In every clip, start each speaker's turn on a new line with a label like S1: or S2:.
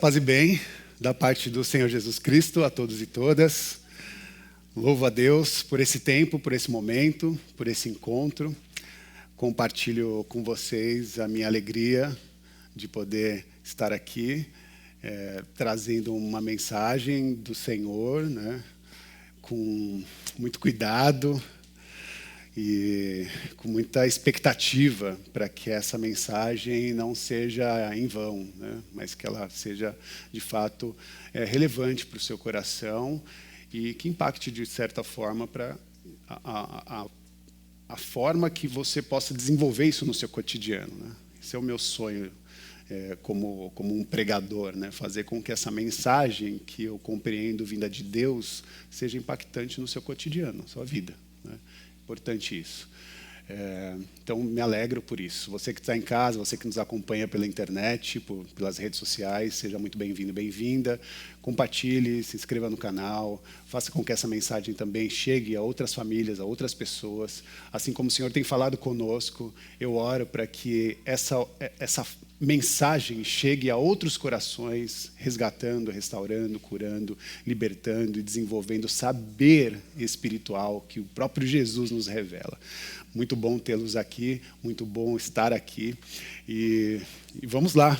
S1: Paz e bem, da parte do Senhor Jesus Cristo a todos e todas. Louvo a Deus por esse tempo, por esse momento, por esse encontro. Compartilho com vocês a minha alegria de poder estar aqui, trazendo uma mensagem do Senhor, né, com muito cuidado e com muita expectativa para que essa mensagem não seja em vão, né? Mas que ela seja, de fato, relevante para o seu coração e que impacte, de certa forma, para a forma que você possa desenvolver isso no seu cotidiano, né? Esse é o meu sonho como um pregador, né? Fazer com que essa mensagem que eu compreendo vinda de Deus seja impactante no seu cotidiano, na sua vida, né? Importante isso. Então, me alegro por isso. Você que está em casa, você que nos acompanha pela internet, pelas redes sociais, seja muito bem-vindo, bem-vinda. Compartilhe, se inscreva no canal, faça com que essa mensagem também chegue a outras famílias, a outras pessoas. Assim como o Senhor tem falado conosco, eu oro para que essa mensagem chegue a outros corações, resgatando, restaurando, curando, libertando e desenvolvendo saber espiritual que o próprio Jesus nos revela. Muito bom tê-los aqui, muito bom estar aqui. E vamos lá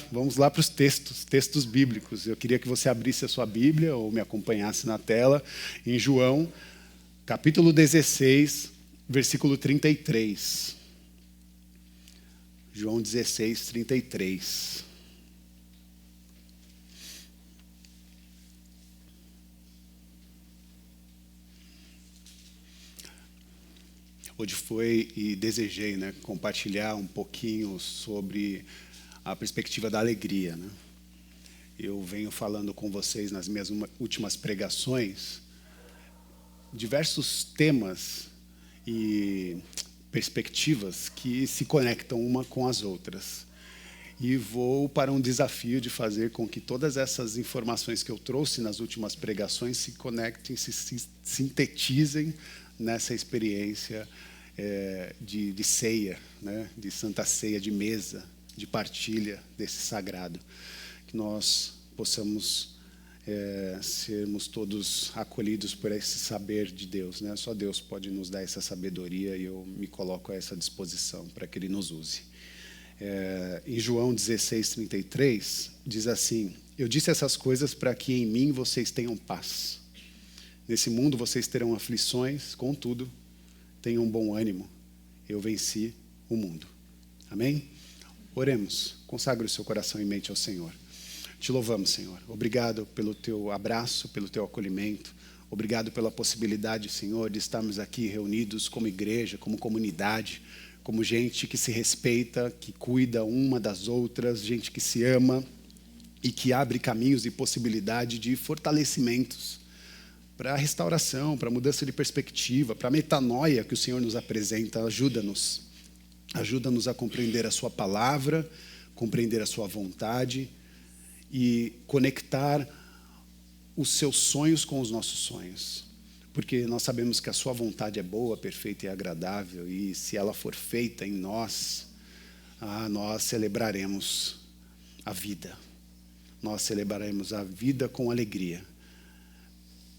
S1: para os textos bíblicos. Eu queria que você abrisse a sua Bíblia ou me acompanhasse na tela, em João, capítulo 16, versículo 33. João 16, 33. Hoje foi e desejei, né, compartilhar um pouquinho sobre a perspectiva da alegria, né? Eu venho falando com vocês nas minhas últimas pregações diversos temas e perspectivas que se conectam uma com as outras. E vou para um desafio de fazer com que todas essas informações que eu trouxe nas últimas pregações se conectem, se sintetizem nessa experiência de ceia, né? De santa ceia, de mesa, de partilha desse sagrado. Que nós possamos sermos todos acolhidos por esse saber de Deus, né? Só Deus pode nos dar essa sabedoria e eu me coloco a essa disposição para que Ele nos use. Em João 16, 33, diz assim: eu disse essas coisas para que em mim vocês tenham paz. Nesse mundo vocês terão aflições, contudo, tenham bom ânimo. Eu venci o mundo. Amém? Oremos. Consagre o seu coração e mente ao Senhor. Te louvamos, Senhor. Obrigado pelo teu abraço, pelo teu acolhimento. Obrigado pela possibilidade, Senhor, de estarmos aqui reunidos como igreja, como comunidade, como gente que se respeita, que cuida uma das outras, gente que se ama e que abre caminhos e possibilidade de fortalecimentos para a restauração, para a mudança de perspectiva, para a metanoia que o Senhor nos apresenta. Ajuda-nos. Ajuda-nos a compreender a sua palavra, compreender a sua vontade e conectar os seus sonhos com os nossos sonhos. Porque nós sabemos que a sua vontade é boa, perfeita e agradável, e se ela for feita em nós, nós celebraremos a vida. Nós celebraremos a vida com alegria.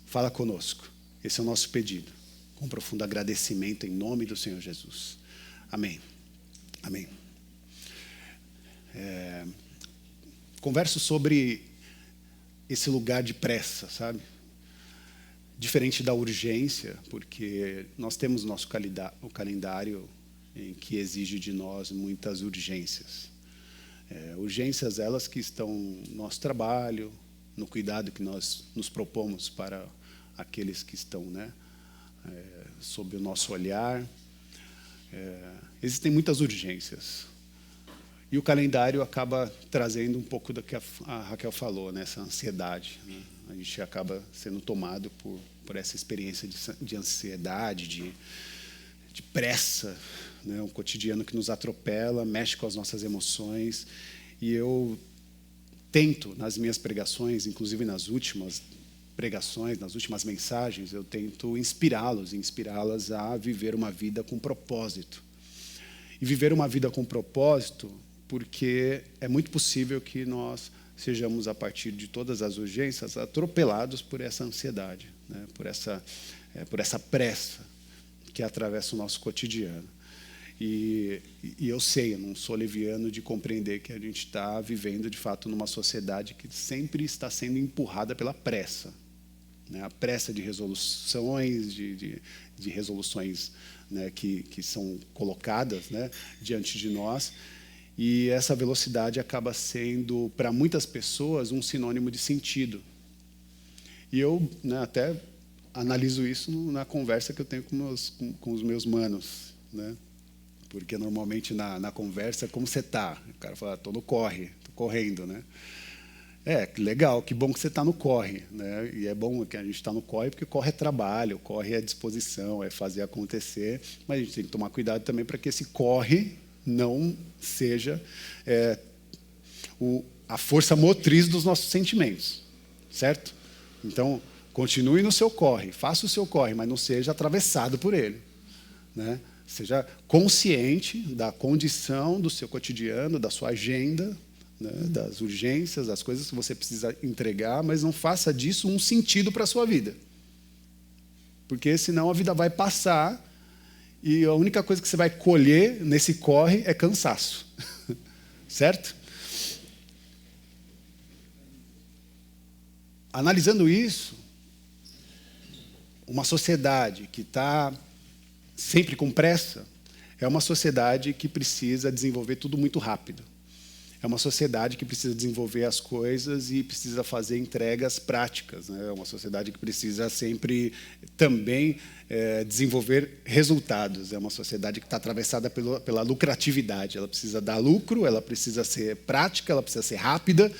S1: Fala conosco. Esse é o nosso pedido, com profundo agradecimento em nome do Senhor Jesus. Amém. Amém. Converso sobre esse lugar de pressa, sabe? Diferente da urgência, porque nós temos nosso calendário em que exige de nós muitas urgências. Urgências elas que estão no nosso trabalho, no cuidado que nós nos propomos para aqueles que estão, né, sob o nosso olhar. Existem muitas urgências. E o calendário acaba trazendo um pouco do que a Raquel falou, né, essa ansiedade, né? A gente acaba sendo tomado por essa experiência de ansiedade, de pressa, né? Um cotidiano que nos atropela, mexe com as nossas emoções. E eu tento, nas minhas pregações, inclusive nas últimas pregações, nas últimas mensagens, eu tento inspirá-las a viver uma vida com propósito. E viver uma vida com propósito, porque é muito possível que nós sejamos, a partir de todas as urgências, atropelados por essa ansiedade, né? por essa pressa que atravessa o nosso cotidiano. E eu sei, eu não sou leviano de compreender que a gente está vivendo, de fato, numa sociedade que sempre está sendo empurrada pela pressa, né? A pressa de resoluções, de resoluções, né, que são colocadas, né, diante de nós. E essa velocidade acaba sendo, para muitas pessoas, um sinônimo de sentido. E eu, né, até analiso isso na conversa que eu tenho com os meus manos, né? Porque normalmente na conversa, como você está? O cara fala, estou no corre, estou correndo, né? Legal, que bom que você está no corre, né? E é bom que a gente está no corre, porque corre é trabalho, corre é disposição, é fazer acontecer, mas a gente tem que tomar cuidado também para que esse corre não seja a força motriz dos nossos sentimentos, certo? Então, continue no seu corre, faça o seu corre, mas não seja atravessado por ele, né? Seja consciente da condição do seu cotidiano, da sua agenda, né, das urgências, das coisas que você precisa entregar, mas não faça disso um sentido para a sua vida. Porque senão a vida vai passar e a única coisa que você vai colher nesse corre é cansaço. Certo? Analisando isso, uma sociedade que está sempre com pressa é uma sociedade que precisa desenvolver tudo muito rápido. É uma sociedade que precisa desenvolver as coisas e precisa fazer entregas práticas, né? É uma sociedade que precisa sempre também desenvolver resultados. É uma sociedade que está atravessada pela lucratividade. Ela precisa dar lucro, ela precisa ser prática, ela precisa ser rápida.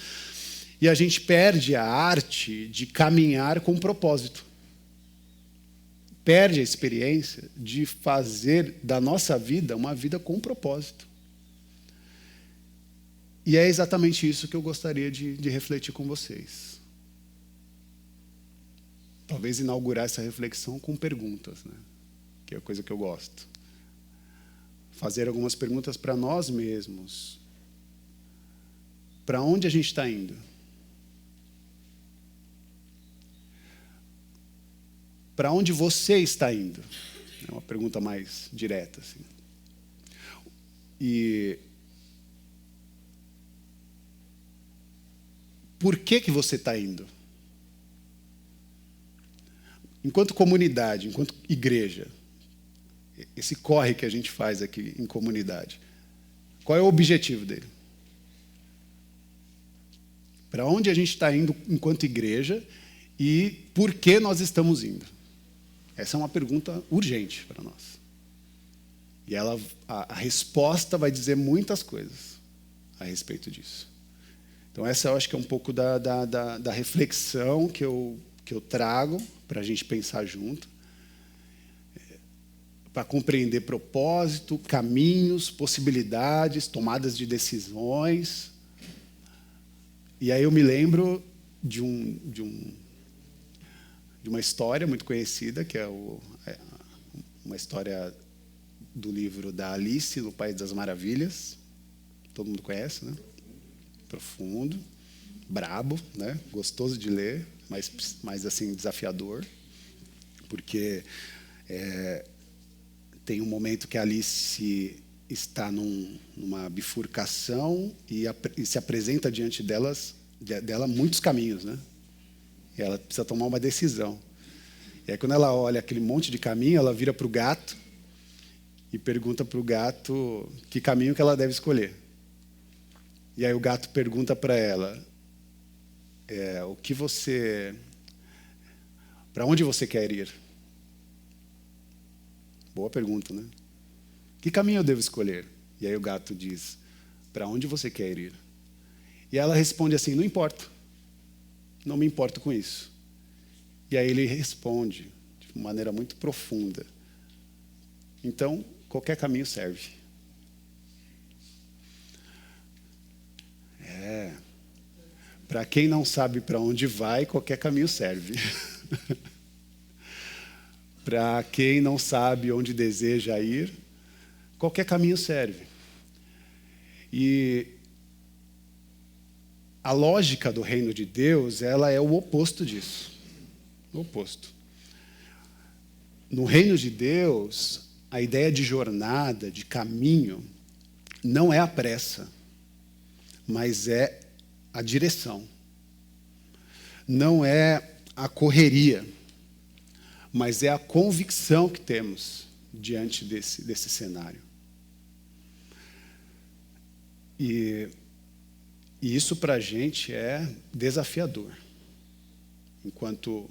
S1: E a gente perde a arte de caminhar com propósito. Perde a experiência de fazer da nossa vida uma vida com propósito. E é exatamente isso que eu gostaria de refletir com vocês. Talvez inaugurar essa reflexão com perguntas, né? Que é a coisa que eu gosto. Fazer algumas perguntas para nós mesmos. Para onde a gente está indo? Para onde você está indo? É uma pergunta mais direta, assim. E por que você está indo? Enquanto comunidade, enquanto igreja, esse corre que a gente faz aqui em comunidade, qual é o objetivo dele? Para onde a gente está indo enquanto igreja e por que nós estamos indo? Essa é uma pergunta urgente para nós. E a resposta vai dizer muitas coisas a respeito disso. Então, essa eu acho que é um pouco da reflexão que eu trago para a gente pensar junto, para compreender propósito, caminhos, possibilidades, tomadas de decisões. E aí eu me lembro de uma história muito conhecida, que é uma história do livro da Alice no País das Maravilhas. Todo mundo conhece, né? Profundo, brabo, né? Gostoso de ler, mas assim, desafiador, porque tem um momento que a Alice está numa bifurcação e se apresenta diante dela muitos caminhos, né? E ela precisa tomar uma decisão. E aí, quando ela olha aquele monte de caminho, ela vira para o gato e pergunta para o gato que caminho que ela deve escolher. E aí o gato pergunta para ela, para onde você quer ir? Boa pergunta, né? Que caminho eu devo escolher? E aí o gato diz, para onde você quer ir? E ela responde assim, não importa. Não me importo com isso. E aí ele responde de maneira muito profunda. Então, qualquer caminho serve. Para quem não sabe para onde vai, qualquer caminho serve. Para quem não sabe onde deseja ir, qualquer caminho serve. E a lógica do reino de Deus, ela é o oposto disso. O oposto. No reino de Deus, a ideia de jornada, de caminho, não é a pressa, mas é a direção. Não é a correria, mas é a convicção que temos diante desse cenário. E isso para a gente é desafiador, enquanto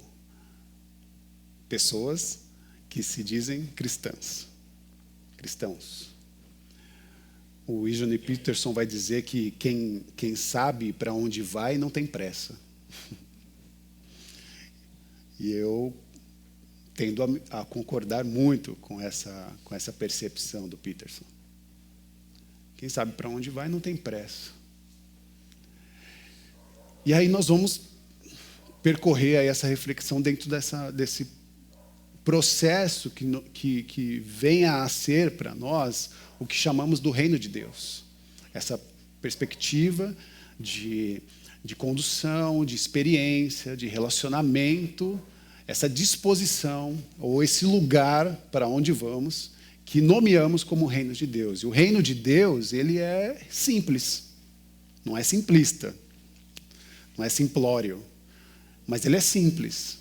S1: pessoas que se dizem cristãos. O Eugene Peterson vai dizer que quem sabe para onde vai não tem pressa. E eu tendo a concordar muito com essa percepção do Peterson. Quem sabe para onde vai não tem pressa. E aí nós vamos percorrer aí essa reflexão dentro desse processo que venha a ser para nós o que chamamos do reino de Deus. Essa perspectiva de condução, de experiência, de relacionamento, essa disposição ou esse lugar para onde vamos, que nomeamos como reino de Deus. E o reino de Deus, ele é simples, não é simplista, não é simplório, mas ele é simples.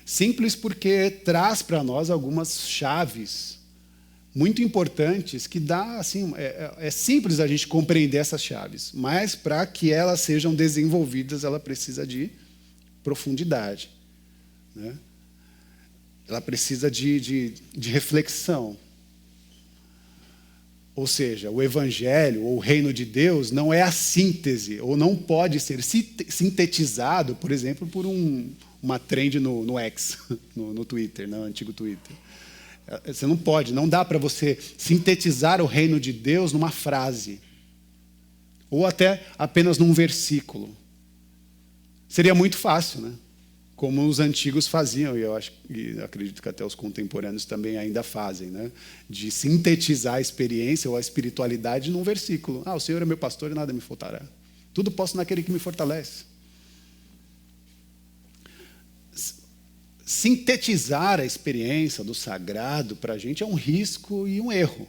S1: Simples porque traz para nós algumas chaves muito importantes que dá, assim, é simples a gente compreender essas chaves, mas para que elas sejam desenvolvidas, ela precisa de profundidade, né? Ela precisa de reflexão. Ou seja, o Evangelho, ou o Reino de Deus, não é a síntese, ou não pode ser sintetizado, por exemplo, por uma trend no X, no Twitter, no antigo Twitter. Você não pode, não dá para você sintetizar o Reino de Deus numa frase, ou até apenas num versículo. Seria muito fácil, né? Como os antigos faziam, e acredito que até os contemporâneos também ainda fazem, né? De sintetizar a experiência ou a espiritualidade num versículo. O Senhor é meu pastor e nada me faltará. Tudo posso naquele que me fortalece. Sintetizar a experiência do sagrado para a gente é um risco e um erro.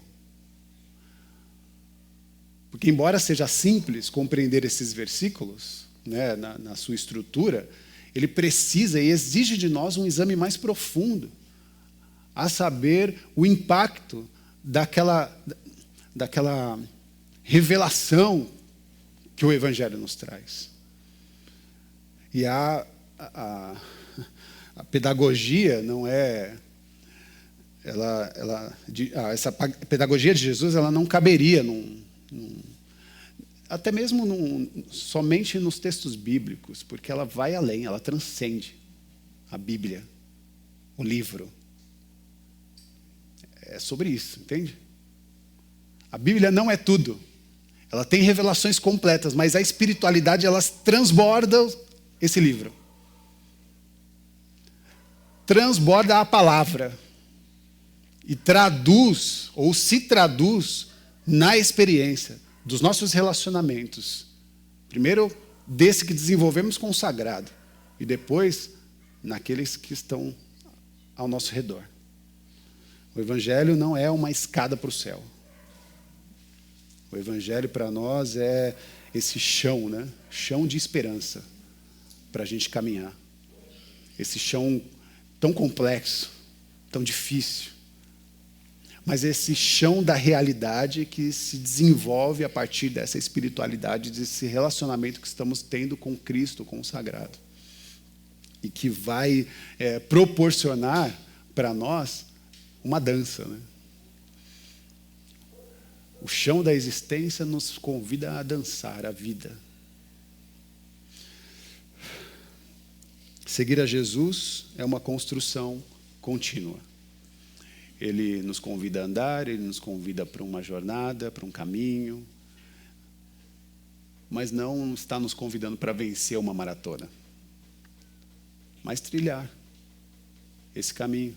S1: Porque, embora seja simples compreender esses versículos, né, na sua estrutura, ele precisa e exige de nós um exame mais profundo, a saber, o impacto daquela revelação que o Evangelho nos traz. E a pedagogia não é... essa pedagogia de Jesus, ela não caberia até mesmo somente nos textos bíblicos, porque ela vai além, ela transcende a Bíblia, o livro. É sobre isso, entende? A Bíblia não é tudo. Ela tem revelações completas, mas a espiritualidade, elas transborda esse livro. Transborda a palavra. E traduz, ou se traduz, na experiência dos nossos relacionamentos. Primeiro, desse que desenvolvemos com o sagrado. E depois, naqueles que estão ao nosso redor. O Evangelho não é uma escada para o céu. O Evangelho para nós é esse chão, né? Chão de esperança para a gente caminhar. Esse chão tão complexo, tão difícil. Mas esse chão da realidade que se desenvolve a partir dessa espiritualidade, desse relacionamento que estamos tendo com Cristo, com o sagrado. E que vai proporcionar para nós uma dança, né? O chão da existência nos convida a dançar a vida. Seguir a Jesus é uma construção contínua. Ele nos convida a andar, ele nos convida para uma jornada, para um caminho, mas não está nos convidando para vencer uma maratona, mas trilhar esse caminho.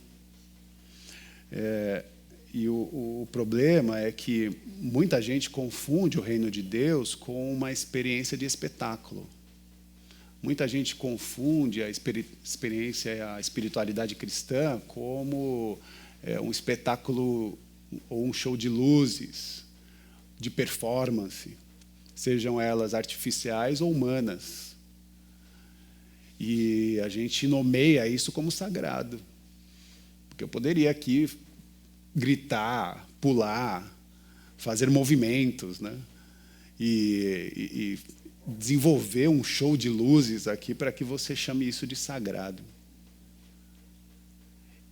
S1: E o problema é que muita gente confunde o reino de Deus com uma experiência de espetáculo. Muita gente confunde a experiência, a espiritualidade cristã como um espetáculo ou um show de luzes, de performance, sejam elas artificiais ou humanas. E a gente nomeia isso como sagrado. Porque eu poderia aqui gritar, pular, fazer movimentos, né? E desenvolver um show de luzes aqui para que você chame isso de sagrado.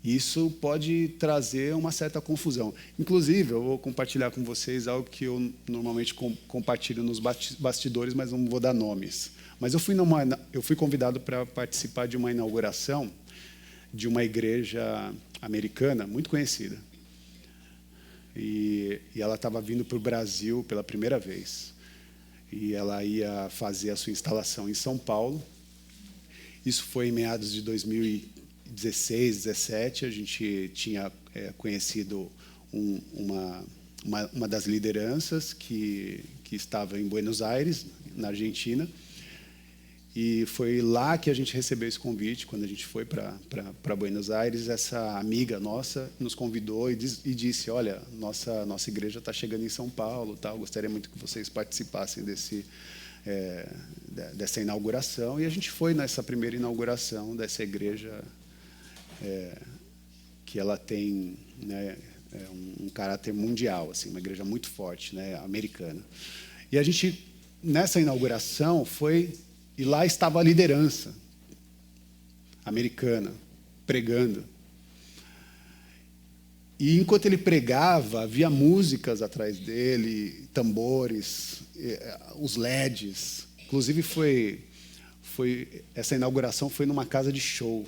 S1: Isso pode trazer uma certa confusão. Inclusive, eu vou compartilhar com vocês algo que eu normalmente compartilho nos bastidores, mas não vou dar nomes. Mas eu fui convidado para participar de uma inauguração de uma igreja americana muito conhecida. E ela estava vindo para o Brasil pela primeira vez. E ela ia fazer a sua instalação em São Paulo. Isso foi em meados de 2016, 2017. A gente tinha conhecido uma das lideranças que estava em Buenos Aires, na Argentina. E foi lá que a gente recebeu esse convite. Quando a gente foi para Buenos Aires, essa amiga nossa nos convidou e disse: olha, nossa igreja está chegando em São Paulo, tal, gostaria muito que vocês participassem dessa inauguração. E a gente foi nessa primeira inauguração dessa igreja, que ela tem, né, um caráter mundial, assim, uma igreja muito forte, né, americana. E a gente, nessa inauguração, e lá estava a liderança americana, pregando. E enquanto ele pregava, havia músicas atrás dele, tambores, os LEDs. Inclusive, essa inauguração foi numa casa de show.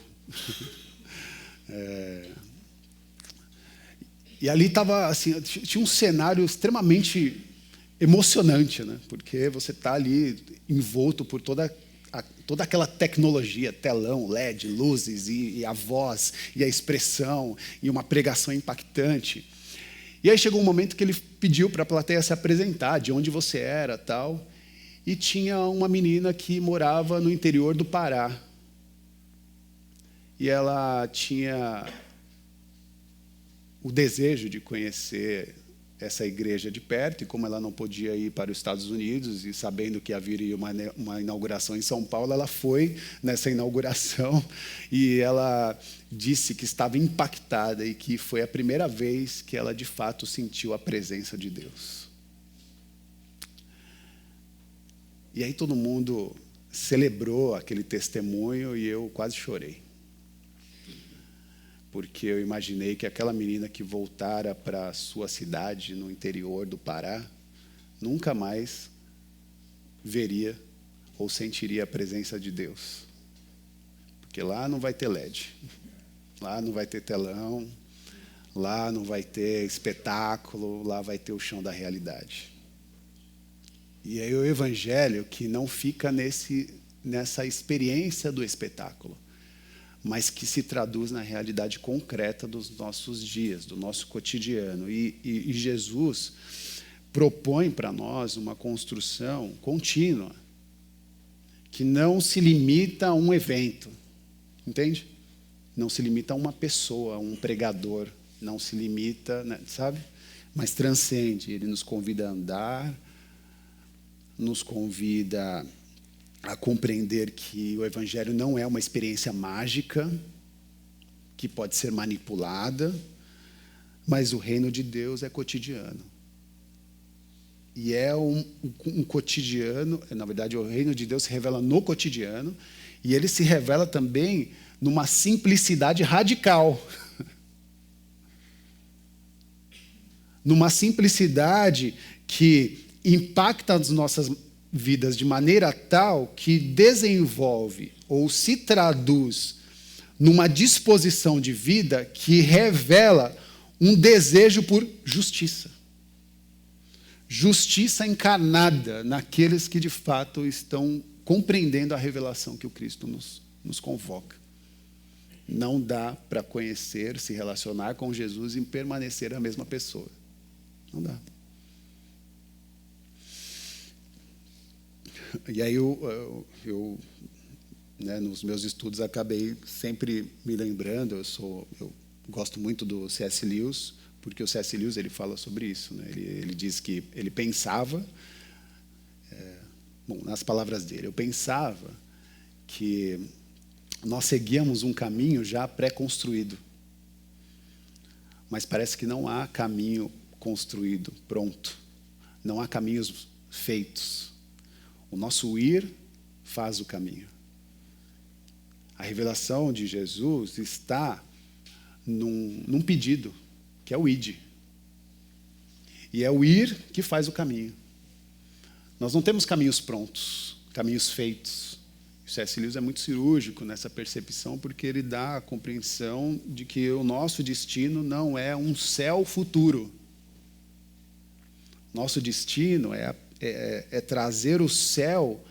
S1: E ali estava, assim, tinha um cenário extremamente emocionante, né? Porque você está ali envolto por toda aquela tecnologia, telão, LED, luzes, e a voz, e a expressão, e uma pregação impactante. E aí chegou um momento que ele pediu para a plateia se apresentar, de onde você era, tal, e tinha uma menina que morava no interior do Pará. E ela tinha o desejo de conhecer essa igreja de perto, e como ela não podia ir para os Estados Unidos, e sabendo que haveria uma inauguração em São Paulo, ela foi nessa inauguração, e ela disse que estava impactada e que foi a primeira vez que ela, de fato, sentiu a presença de Deus. E aí todo mundo celebrou aquele testemunho e eu quase chorei. Porque eu imaginei que aquela menina que voltara para a sua cidade no interior do Pará nunca mais veria ou sentiria a presença de Deus. Porque lá não vai ter LED, lá não vai ter telão, lá não vai ter espetáculo, lá vai ter o chão da realidade. E aí o evangelho que não fica nessa experiência do espetáculo, mas que se traduz na realidade concreta dos nossos dias, do nosso cotidiano. E Jesus propõe para nós uma construção contínua, que não se limita a um evento, entende? Não se limita a uma pessoa, a um pregador, não se limita, né, sabe? Mas transcende. Ele nos convida a andar, nos convida a compreender que o evangelho não é uma experiência mágica que pode ser manipulada, mas o reino de Deus é cotidiano. E é um cotidiano, na verdade, o reino de Deus se revela no cotidiano, e ele se revela também numa simplicidade radical. Numa simplicidade que impacta as nossas vidas de maneira tal que desenvolve ou se traduz numa disposição de vida que revela um desejo por justiça. Justiça encarnada naqueles que de fato estão compreendendo a revelação que o Cristo nos convoca. Não dá para conhecer, se relacionar com Jesus e permanecer a mesma pessoa. Não dá. E aí eu né, nos meus estudos, acabei sempre me lembrando, eu gosto muito do C.S. Lewis, porque o C.S. Lewis ele fala sobre isso. Né? Ele diz que ele pensava, nas palavras dele, eu pensava que nós seguíamos um caminho já pré-construído. Mas parece que não há caminho construído, pronto. Não há caminhos feitos. O nosso ir faz o caminho. A revelação de Jesus está num pedido, que é o ide. E é o ir que faz o caminho. Nós não temos caminhos prontos, caminhos feitos. O C.S. Lewis é muito cirúrgico nessa percepção, porque ele dá a compreensão de que o nosso destino não é um céu futuro. Nosso destino é trazer o céu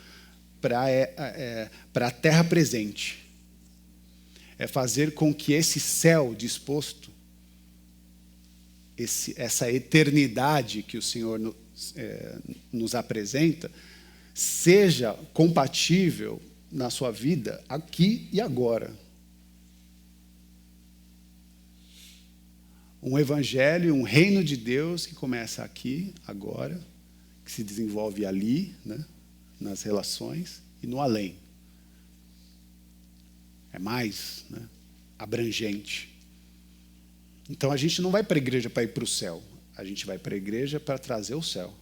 S1: para a terra presente. É fazer com que esse céu disposto, essa eternidade que o Senhor nos apresenta, seja compatível na sua vida aqui e agora. Um evangelho, um reino de Deus que começa aqui, agora, que se desenvolve ali, né, nas relações e no além. É mais, né, abrangente. Então a gente não vai para a igreja para ir para o céu. A gente vai para a igreja para trazer o céu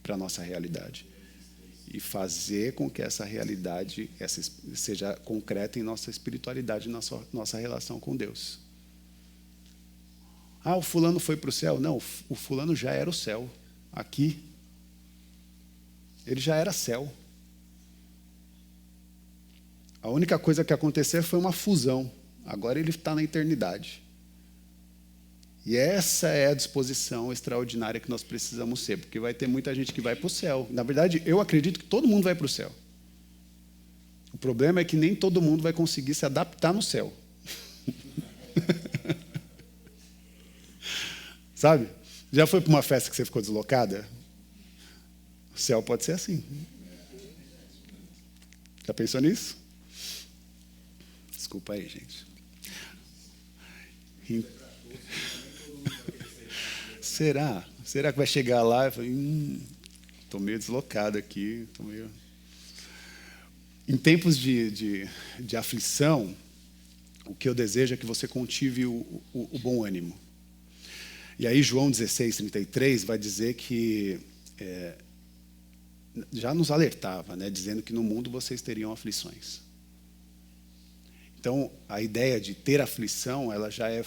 S1: para a nossa realidade. E fazer com que essa realidade seja concreta em nossa espiritualidade, na nossa relação com Deus. Ah, o fulano foi para o céu? Não, o fulano já era o céu. Aqui. Ele já era céu. A única coisa que aconteceu foi uma fusão. Agora ele está na eternidade. E essa é a disposição extraordinária que nós precisamos ser, porque vai ter muita gente que vai para o céu. Na verdade, eu acredito que todo mundo vai para o céu. O problema é que nem todo mundo vai conseguir se adaptar no céu. Sabe? Já foi para uma festa que você ficou deslocada? O céu pode ser assim. Já pensou nisso? Desculpa aí, gente. Será? Será que vai chegar lá e falar, estou meio deslocado aqui, Em tempos de aflição, o que eu desejo é que você cultive o bom ânimo. E aí João 16:33 vai dizer que já nos alertava, né, dizendo que no mundo vocês teriam aflições. Então, a ideia de ter aflição, ela já é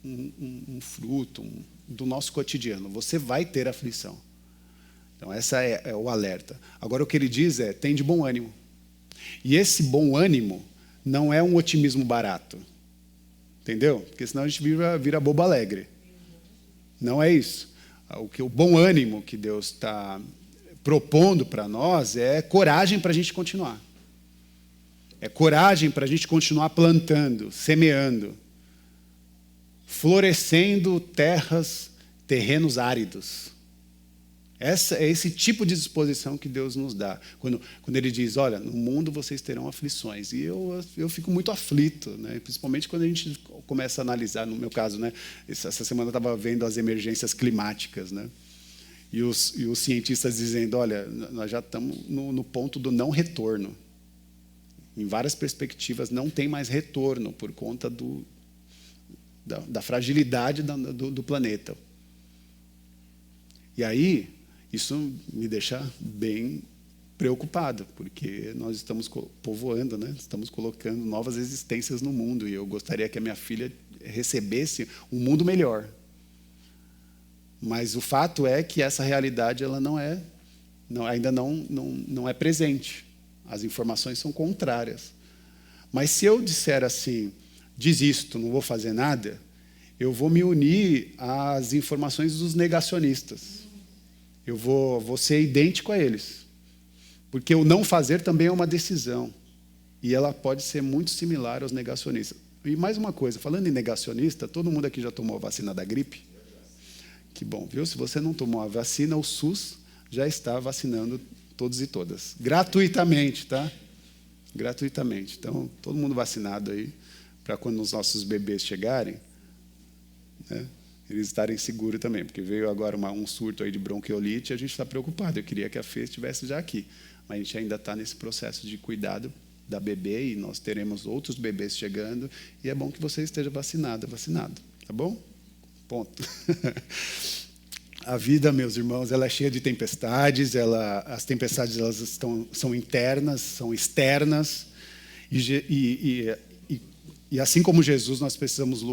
S1: um fruto do nosso cotidiano. Você vai ter aflição. Então, essa é o alerta. Agora, o que ele diz é, tem de bom ânimo. E esse bom ânimo não é um otimismo barato. Entendeu? Porque senão a gente vira bobo alegre. Não é isso. O bom ânimo que Deus está propondo para nós é coragem para a gente continuar. É coragem para a gente continuar plantando, semeando, florescendo terrenos áridos. É esse tipo de disposição que Deus nos dá. Quando Ele diz, olha, no mundo vocês terão aflições. E eu fico muito aflito, né? Principalmente quando a gente começa a analisar, no meu caso, né? Essa semana eu estava vendo as emergências climáticas, né? E os cientistas dizendo, olha, nós já estamos no ponto do não retorno. Em várias perspectivas, não tem mais retorno por conta da fragilidade do planeta. E aí, isso me deixa bem preocupado, porque nós estamos povoando, né? Estamos colocando novas existências no mundo, e eu gostaria que a minha filha recebesse um mundo melhor. Mas o fato é que essa realidade ela ainda não é presente. As informações são contrárias. Mas se eu disser assim, desisto, não vou fazer nada, eu vou me unir às informações dos negacionistas. Eu vou ser idêntico a eles. Porque o não fazer também é uma decisão. E ela pode ser muito similar aos negacionistas. E mais uma coisa, falando em negacionista, todo mundo aqui já tomou a vacina da gripe? Que bom, viu? Se você não tomou a vacina, o SUS já está vacinando todos e todas. Gratuitamente, tá? gratuitamente. Então, todo mundo vacinado aí, para quando os nossos bebês chegarem, né, eles estarem seguros também, porque veio agora um surto aí de bronquiolite, a gente está preocupado. Eu queria que a Fê estivesse já aqui, mas a gente ainda está nesse processo de cuidado da bebê e nós teremos outros bebês chegando e é bom que você esteja vacinado, tá bom? Ponto. A vida, meus irmãos, ela é cheia de tempestades, as tempestades elas são internas, são externas, e assim como Jesus, nós precisamos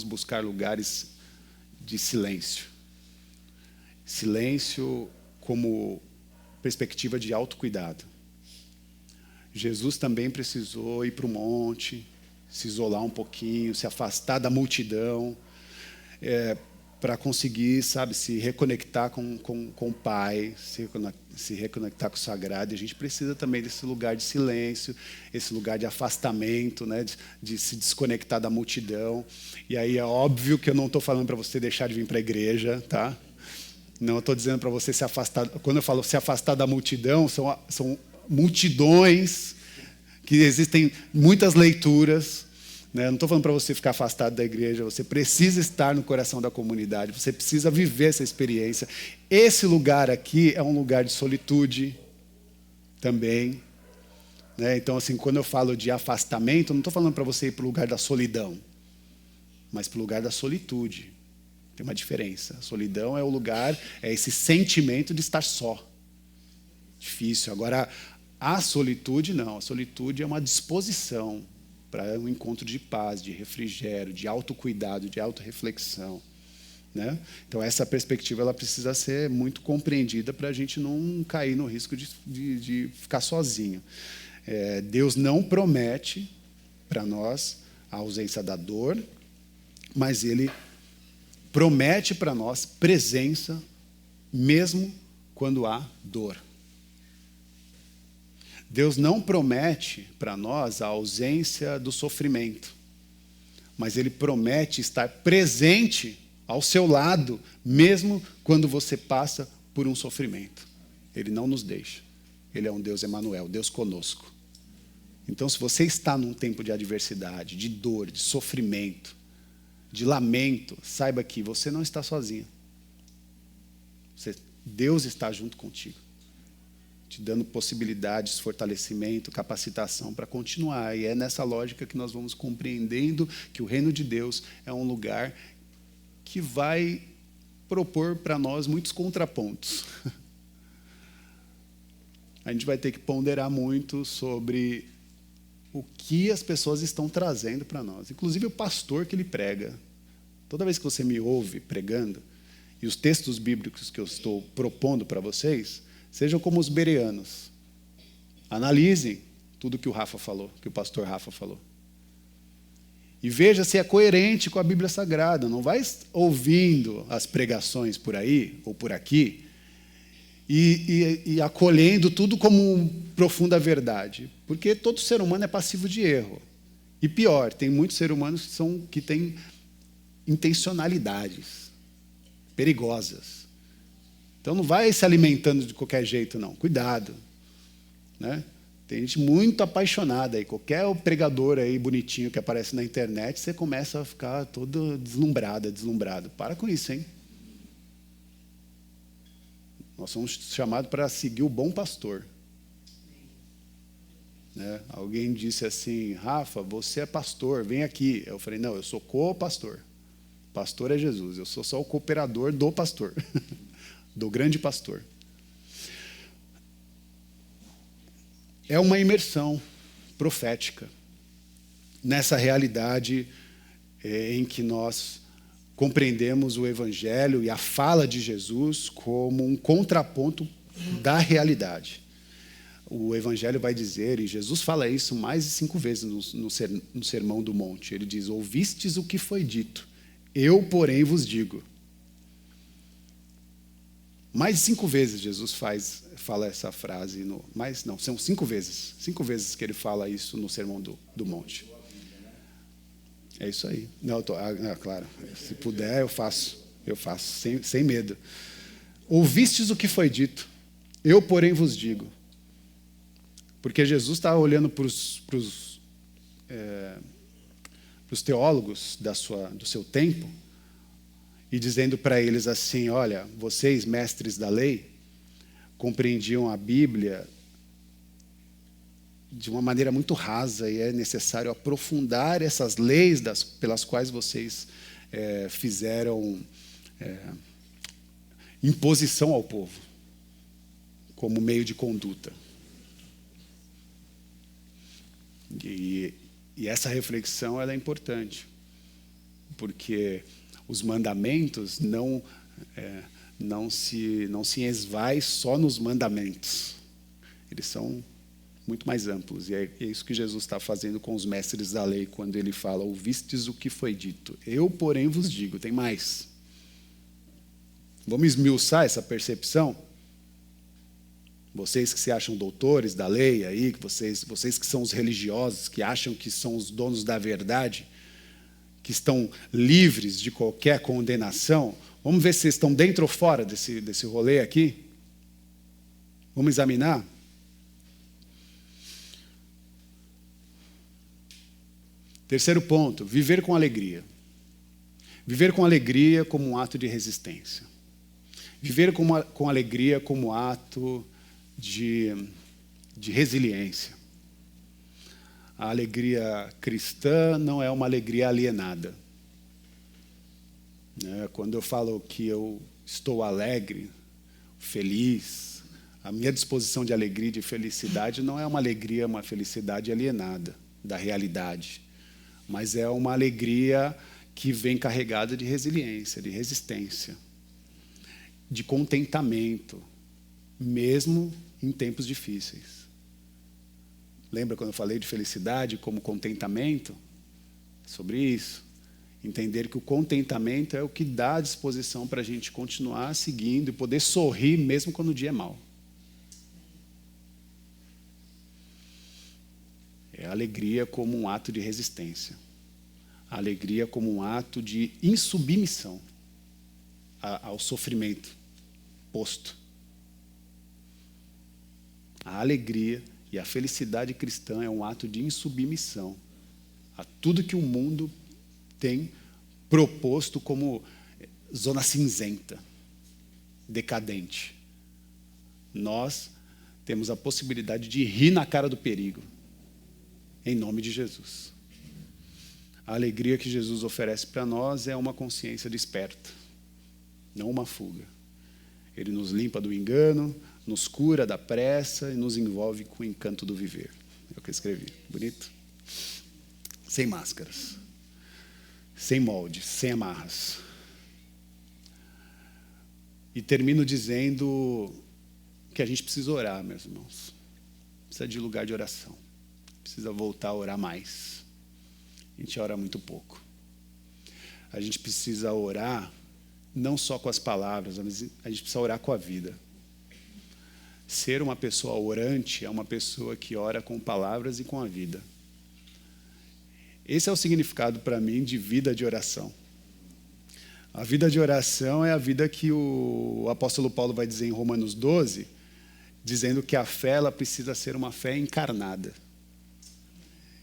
S1: buscar lugares de silêncio. Silêncio como perspectiva de autocuidado. Jesus também precisou ir para o monte, se isolar um pouquinho, se afastar da multidão, para conseguir, se reconectar com o Pai, se reconectar com o Sagrado. E a gente precisa também desse lugar de silêncio, esse lugar de afastamento, né, de se desconectar da multidão. E aí é óbvio que eu não estou falando para você deixar de vir para a igreja, tá? Não, eu estou dizendo para você se afastar. Quando eu falo se afastar da multidão, são multidões, que existem muitas leituras. Não estou falando para você ficar afastado da igreja, você precisa estar no coração da comunidade, você precisa viver essa experiência. Esse lugar aqui é um lugar de solitude também. Então, assim, quando eu falo de afastamento, eu não estou falando para você ir para o lugar da solidão, mas para o lugar da solitude. Tem uma diferença. A solidão é o lugar, é esse sentimento de estar só. Difícil. Agora, a solitude não. A solitude é uma disposição para um encontro de paz, de refrigério, de autocuidado, de autorreflexão, né? Então, essa perspectiva ela precisa ser muito compreendida para a gente não cair no risco de ficar sozinho. Deus não promete para nós a ausência da dor, mas Ele promete para nós presença, mesmo quando há dor. Deus não promete para nós a ausência do sofrimento, mas Ele promete estar presente ao seu lado, mesmo quando você passa por um sofrimento. Ele não nos deixa. Ele é um Deus Emanuel, Deus conosco. Então, se você está num tempo de adversidade, de dor, de sofrimento, de lamento, saiba que você não está sozinho. Deus está junto contigo, te dando possibilidades, fortalecimento, capacitação para continuar. E é nessa lógica que nós vamos compreendendo que o reino de Deus é um lugar que vai propor para nós muitos contrapontos. A gente vai ter que ponderar muito sobre o que as pessoas estão trazendo para nós. Inclusive o pastor que ele prega. Toda vez que você me ouve pregando, e os textos bíblicos que eu estou propondo para vocês, sejam como os bereanos. Analisem tudo que o Rafa falou, que o pastor Rafa falou. E veja se é coerente com a Bíblia Sagrada. Não vai ouvindo as pregações por aí ou por aqui e acolhendo tudo como profunda verdade. Porque todo ser humano é passivo de erro. E pior, tem muitos seres humanos que têm intencionalidades perigosas. Então, não vai se alimentando de qualquer jeito, não. Cuidado. Né? Tem gente muito apaixonada aí. Qualquer pregador aí bonitinho que aparece na internet, você começa a ficar todo deslumbrado. Para com isso, hein? Nós somos chamados para seguir o bom pastor. Né? Alguém disse assim, Rafa, você é pastor, vem aqui. Eu falei, não, eu sou co-pastor. Pastor é Jesus, eu sou só o cooperador do pastor. Do grande pastor. É uma imersão profética nessa realidade em que nós compreendemos o Evangelho e a fala de Jesus como um contraponto da realidade. O Evangelho vai dizer, e Jesus fala isso mais de 5 vezes no Sermão do Monte, ele diz, ouvistes o que foi dito, eu, porém, vos digo. Mais de 5 vezes Jesus fala essa frase, são 5 vezes. 5 vezes que ele fala isso no Sermão do Monte. É isso aí. Não, claro, se puder eu faço sem medo. Ouvistes o que foi dito, eu, porém, vos digo. Porque Jesus está olhando para os teólogos do seu tempo e dizendo para eles assim: olha, vocês, mestres da lei, compreendiam a Bíblia de uma maneira muito rasa e é necessário aprofundar essas leis pelas quais vocês fizeram imposição ao povo como meio de conduta. E essa reflexão ela é importante, porque os mandamentos não se esvai só nos mandamentos. Eles são muito mais amplos. E é isso que Jesus está fazendo com os mestres da lei, quando ele fala: ouvistes o que foi dito. Eu, porém, vos digo. Tem mais. Vamos esmiuçar essa percepção? Vocês que se acham doutores da lei, aí, vocês que são os religiosos, que acham que são os donos da verdade, que estão livres de qualquer condenação, vamos ver se vocês estão dentro ou fora desse rolê aqui? Vamos examinar? Terceiro ponto, viver com alegria. Viver com alegria como um ato de resistência. Viver com alegria como ato de resiliência. A alegria cristã não é uma alegria alienada. Quando eu falo que eu estou alegre, feliz, a minha disposição de alegria e de felicidade não é uma alegria, uma felicidade alienada da realidade, mas é uma alegria que vem carregada de resiliência, de resistência, de contentamento, mesmo em tempos difíceis. Lembra quando eu falei de felicidade como contentamento? Sobre isso. Entender que o contentamento é o que dá a disposição para a gente continuar seguindo e poder sorrir mesmo quando o dia é mau. É a alegria como um ato de resistência. A alegria como um ato de insubmissão ao sofrimento posto. A alegria e a felicidade cristã é um ato de insubmissão a tudo que o mundo tem proposto como zona cinzenta, decadente. Nós temos a possibilidade de rir na cara do perigo, em nome de Jesus. A alegria que Jesus oferece para nós é uma consciência desperta, não uma fuga. Ele nos limpa do engano, nos cura da pressa e nos envolve com o encanto do viver. É o que eu escrevi. Bonito? Sem máscaras, sem moldes, sem amarras. E termino dizendo que a gente precisa orar, meus irmãos. Precisa de lugar de oração. Precisa voltar a orar mais. A gente ora muito pouco. A gente precisa orar não só com as palavras, mas a gente precisa orar com a vida. Ser uma pessoa orante é uma pessoa que ora com palavras e com a vida. Esse é o significado para mim de vida de oração. A vida de oração é a vida que o apóstolo Paulo vai dizer em Romanos 12, dizendo que a fé ela precisa ser uma fé encarnada.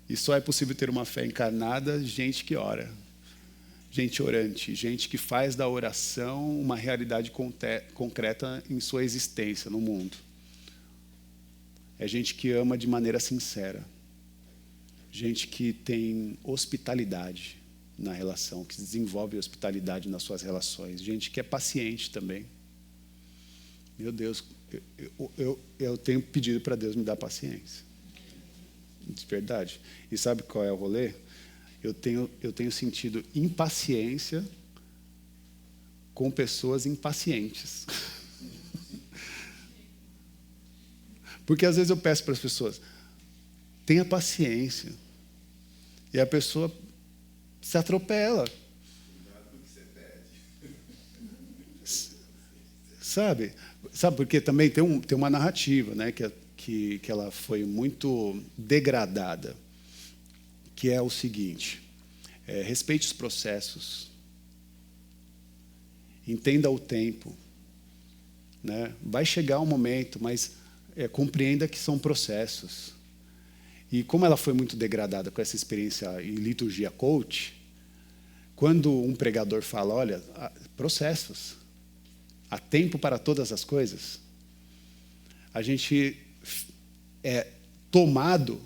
S1: E só é possível ter uma fé encarnada gente que ora, gente orante, gente que faz da oração uma realidade concreta em sua existência no mundo. É gente que ama de maneira sincera, gente que tem hospitalidade na relação, que desenvolve hospitalidade nas suas relações, gente que é paciente também. Meu Deus, eu tenho pedido para Deus me dar paciência. De verdade. E sabe qual é o rolê? Eu tenho sentido impaciência com pessoas impacientes. Porque às vezes eu peço para as pessoas, tenha paciência. E a pessoa se atropela. Sabe porque também tem uma narrativa, né, que ela foi muito degradada, que é o seguinte: respeite os processos, entenda o tempo, né? Vai chegar um momento, mas compreenda que são processos. E como ela foi muito degradada com essa experiência em liturgia coach, quando um pregador fala, olha, processos, há tempo para todas as coisas, a gente é tomado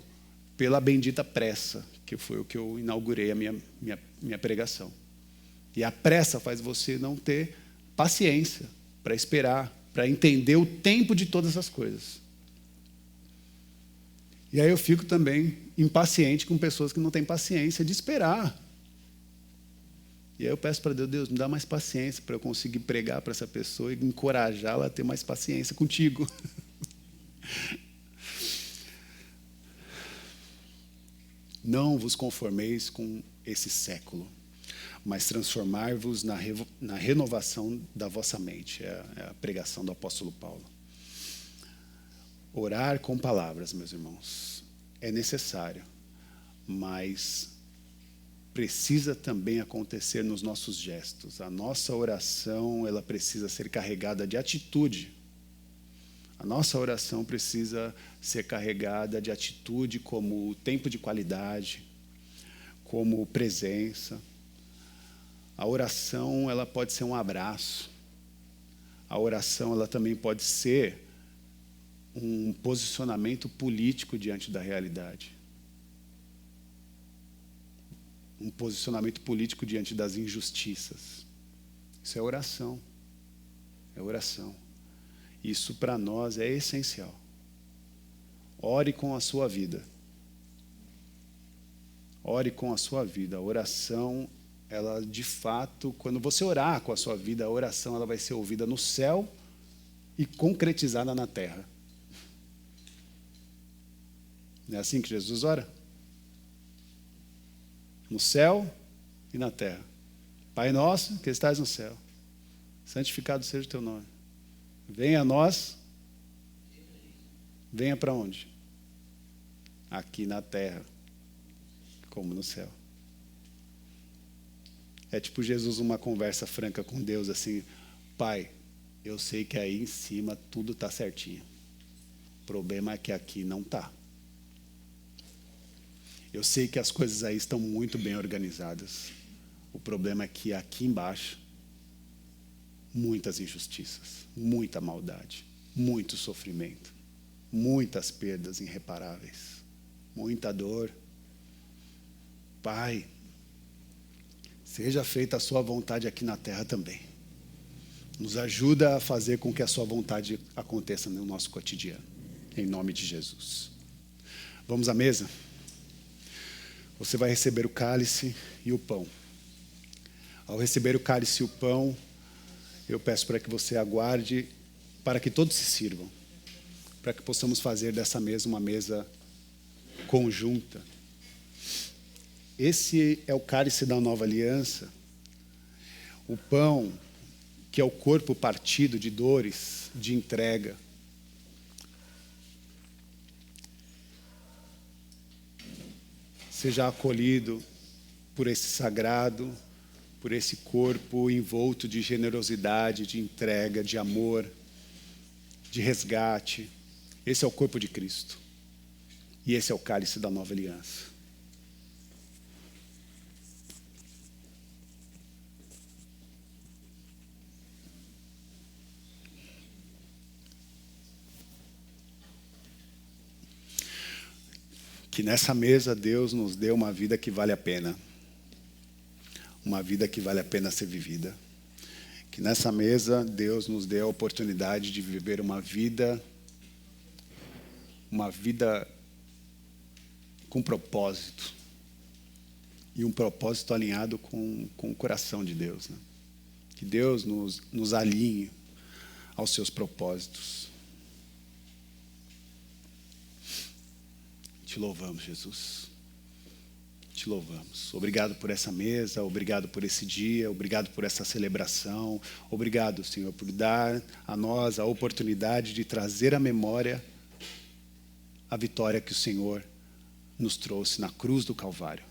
S1: pela bendita pressa, que foi o que eu inaugurei a minha pregação. E a pressa faz você não ter paciência para esperar, para entender o tempo de todas as coisas. E aí eu fico também impaciente com pessoas que não têm paciência de esperar. E aí eu peço para Deus, me dá mais paciência para eu conseguir pregar para essa pessoa e encorajá-la a ter mais paciência contigo. Não vos conformeis com esse século, mas transformai-vos na renovação da vossa mente. É a pregação do apóstolo Paulo. Orar com palavras, meus irmãos, é necessário, mas precisa também acontecer nos nossos gestos. A nossa oração, ela precisa ser carregada de atitude. A nossa oração precisa ser carregada de atitude como tempo de qualidade, como presença. A oração, ela pode ser um abraço. A oração, ela também pode ser um posicionamento político diante da realidade. Um posicionamento político diante das injustiças. Isso é oração. É oração. Isso para nós é essencial. Ore com a sua vida. Ore com a sua vida. A oração, ela de fato, quando você orar com a sua vida, a oração ela vai ser ouvida no céu e concretizada na terra. Não é assim que Jesus ora? No céu e na terra. Pai nosso, que estás no céu, santificado seja o teu nome. Venha a nós. Venha para onde? Aqui na terra, como no céu. É tipo Jesus uma conversa franca com Deus assim, Pai, eu sei que aí em cima tudo está certinho. O problema é que aqui não está. Eu sei que as coisas aí estão muito bem organizadas. O problema é que aqui embaixo, muitas injustiças, muita maldade, muito sofrimento, muitas perdas irreparáveis, muita dor. Pai, seja feita a sua vontade aqui na terra também. Nos ajuda a fazer com que a sua vontade aconteça no nosso cotidiano. Em nome de Jesus. Vamos à mesa? Você vai receber o cálice e o pão. Ao receber o cálice e o pão, eu peço para que você aguarde, para que todos se sirvam, para que possamos fazer dessa mesa uma mesa conjunta. Esse é o cálice da nova aliança. O pão, que é o corpo partido de dores, de entrega. Seja acolhido por esse sagrado, por esse corpo envolto de generosidade, de entrega, de amor, de resgate. Esse é o corpo de Cristo. E esse é o cálice da nova aliança. Que nessa mesa Deus nos dê uma vida que vale a pena. Uma vida que vale a pena ser vivida. Que nessa mesa Deus nos dê a oportunidade de viver uma vida com propósito. E um propósito alinhado com o coração de Deus. Né? Que Deus nos alinhe aos seus propósitos. Te louvamos, Jesus. Te louvamos. Obrigado por essa mesa, obrigado por esse dia, obrigado por essa celebração. Obrigado, Senhor, por dar a nós a oportunidade de trazer à memória a vitória que o Senhor nos trouxe na cruz do Calvário.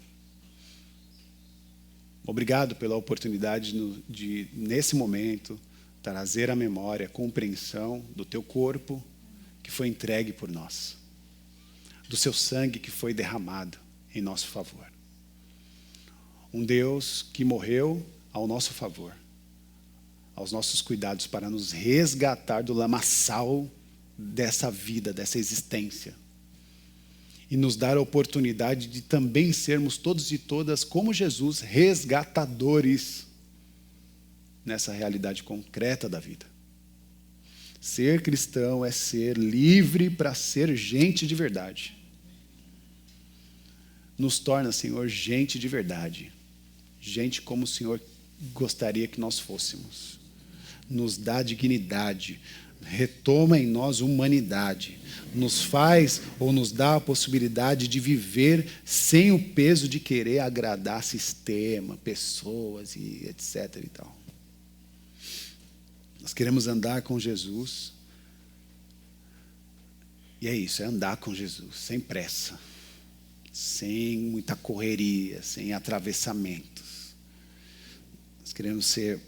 S1: Obrigado pela oportunidade de nesse momento, trazer à memória a compreensão do teu corpo, que foi entregue por nós, do seu sangue que foi derramado em nosso favor. Um Deus que morreu ao nosso favor, aos nossos cuidados, para nos resgatar do lamaçal dessa vida, dessa existência. E nos dar a oportunidade de também sermos todos e todas, como Jesus, resgatadores nessa realidade concreta da vida. Ser cristão é ser livre para ser gente de verdade. Nos torna, Senhor, gente de verdade. Gente como o Senhor gostaria que nós fôssemos. Nos dá dignidade, retoma em nós humanidade, nos faz ou nos dá a possibilidade de viver sem o peso de querer agradar sistema, pessoas e etc. e tal. Nós queremos andar com Jesus. E é isso, é andar com Jesus, sem pressa, sem muita correria, sem atravessamentos. Nós queremos ser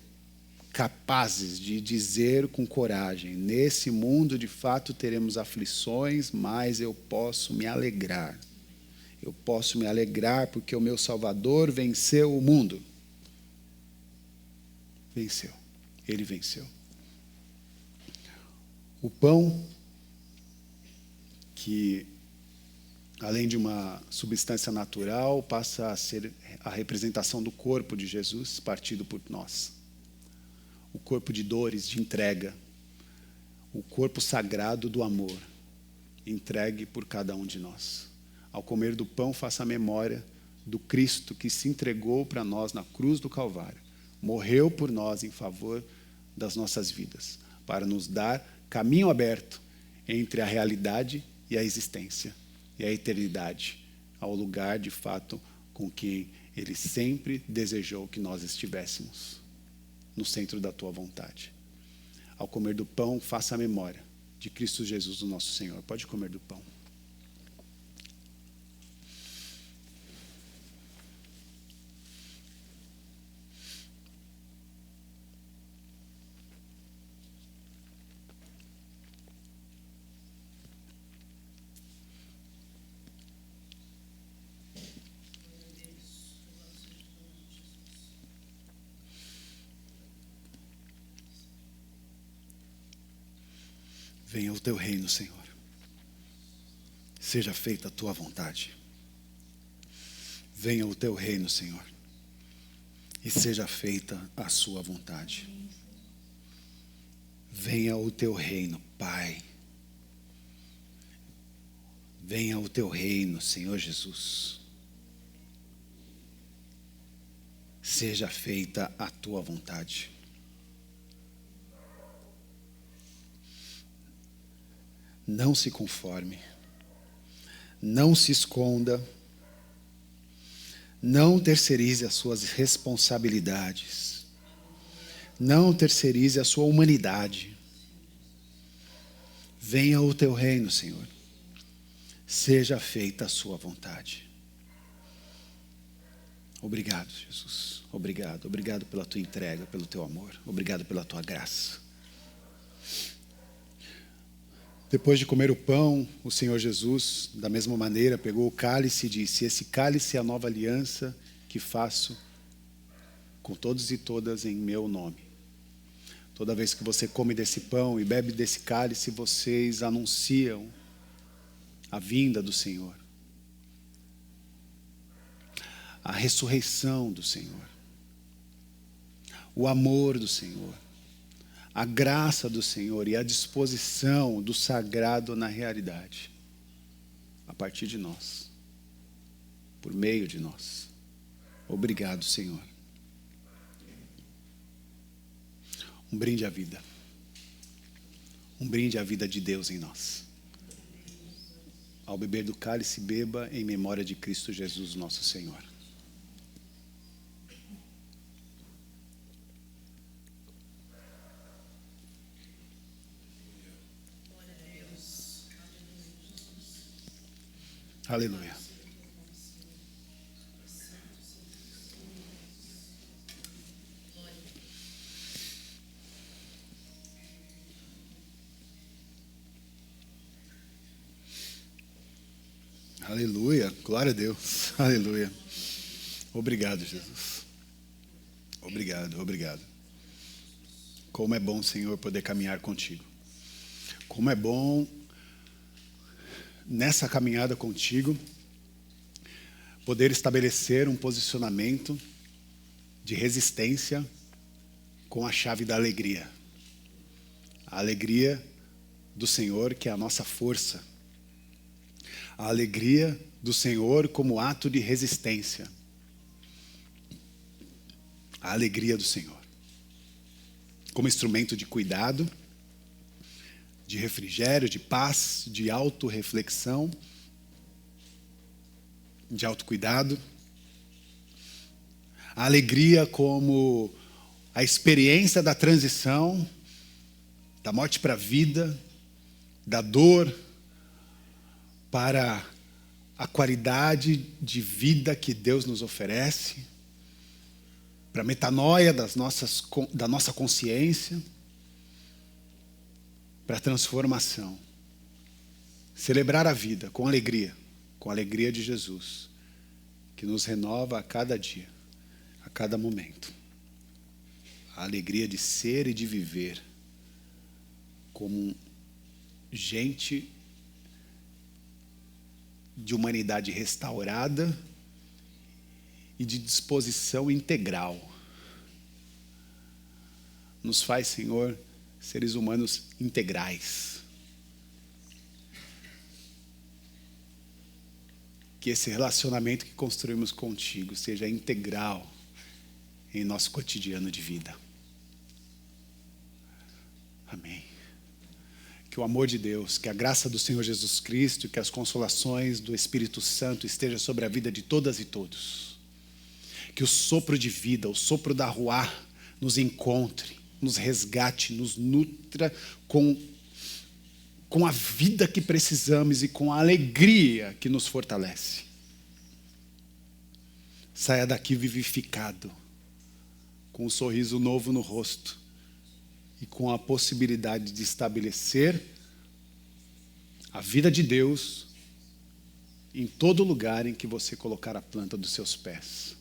S1: capazes de dizer com coragem: nesse mundo de fato teremos aflições, mas eu posso me alegrar. Eu posso me alegrar porque o meu Salvador venceu o mundo. Venceu. Ele venceu. O pão, que além de uma substância natural, passa a ser a representação do corpo de Jesus partido por nós. O corpo de dores, de entrega. O corpo sagrado do amor, entregue por cada um de nós. Ao comer do pão, faça a memória do Cristo que se entregou para nós na cruz do Calvário. Morreu por nós em favor das nossas vidas, para nos dar caminho aberto entre a realidade e a existência, e a eternidade, ao lugar de fato com quem Ele sempre desejou que nós estivéssemos. No centro da tua vontade. Ao comer do pão, faça a memória de Cristo Jesus, o nosso Senhor. Pode comer do pão. Venha o teu reino, Senhor. Seja feita a tua vontade. Venha o teu reino, Senhor. E seja feita a sua vontade. Venha o teu reino, Pai. Venha o teu reino, Senhor Jesus. Seja feita a tua vontade. Não se conforme, não se esconda, não terceirize as suas responsabilidades, não terceirize a sua humanidade. Venha o teu reino, Senhor, seja feita a sua vontade. Obrigado, Jesus, obrigado pela tua entrega, pelo teu amor, obrigado pela tua graça. Depois de comer o pão, o Senhor Jesus, da mesma maneira, pegou o cálice e disse: esse cálice é a nova aliança que faço com todos e todas em meu nome. Toda vez que você come desse pão e bebe desse cálice, vocês anunciam a vinda do Senhor, a ressurreição do Senhor, o amor do Senhor, a graça do Senhor e a disposição do sagrado na realidade, a partir de nós, por meio de nós. Obrigado, Senhor. Um brinde à vida. Um brinde à vida de Deus em nós. Ao beber do cálice, beba em memória de Cristo Jesus, nosso Senhor. Aleluia. Aleluia. Glória a Deus. Aleluia. Obrigado, Jesus. Obrigado, obrigado. Como é bom, Senhor, poder caminhar contigo. Como é bom, nessa caminhada contigo, poder estabelecer um posicionamento de resistência com a chave da alegria. A alegria do Senhor, que é a nossa força. A alegria do Senhor como ato de resistência. A alegria do Senhor. Como instrumento de cuidado, de refrigério, de paz, de autorreflexão, de autocuidado. A alegria como a experiência da transição, da morte para a vida, da dor para a qualidade de vida que Deus nos oferece, para a metanoia da nossa consciência, para a transformação. Celebrar a vida com a alegria de Jesus, que nos renova a cada dia, a cada momento. A alegria de ser e de viver como gente de humanidade restaurada e de disposição integral. Nos faz, Senhor, seres humanos integrais. Que esse relacionamento que construímos contigo seja integral em nosso cotidiano de vida. Amém. Que o amor de Deus, que a graça do Senhor Jesus Cristo, que as consolações do Espírito Santo estejam sobre a vida de todas e todos. Que o sopro de vida, o sopro da Ruá, nos encontre, nos resgate, nos nutra com a vida que precisamos e com a alegria que nos fortalece. Saia daqui vivificado, com um sorriso novo no rosto e com a possibilidade de estabelecer a vida de Deus em todo lugar em que você colocar a planta dos seus pés.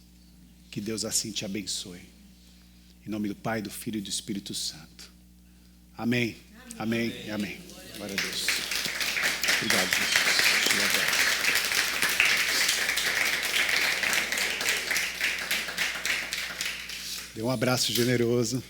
S1: Que Deus assim te abençoe. Em nome do Pai, do Filho e do Espírito Santo. Amém. Amém e amém. Glória a Deus. Obrigado, Jesus. Dê um abraço generoso.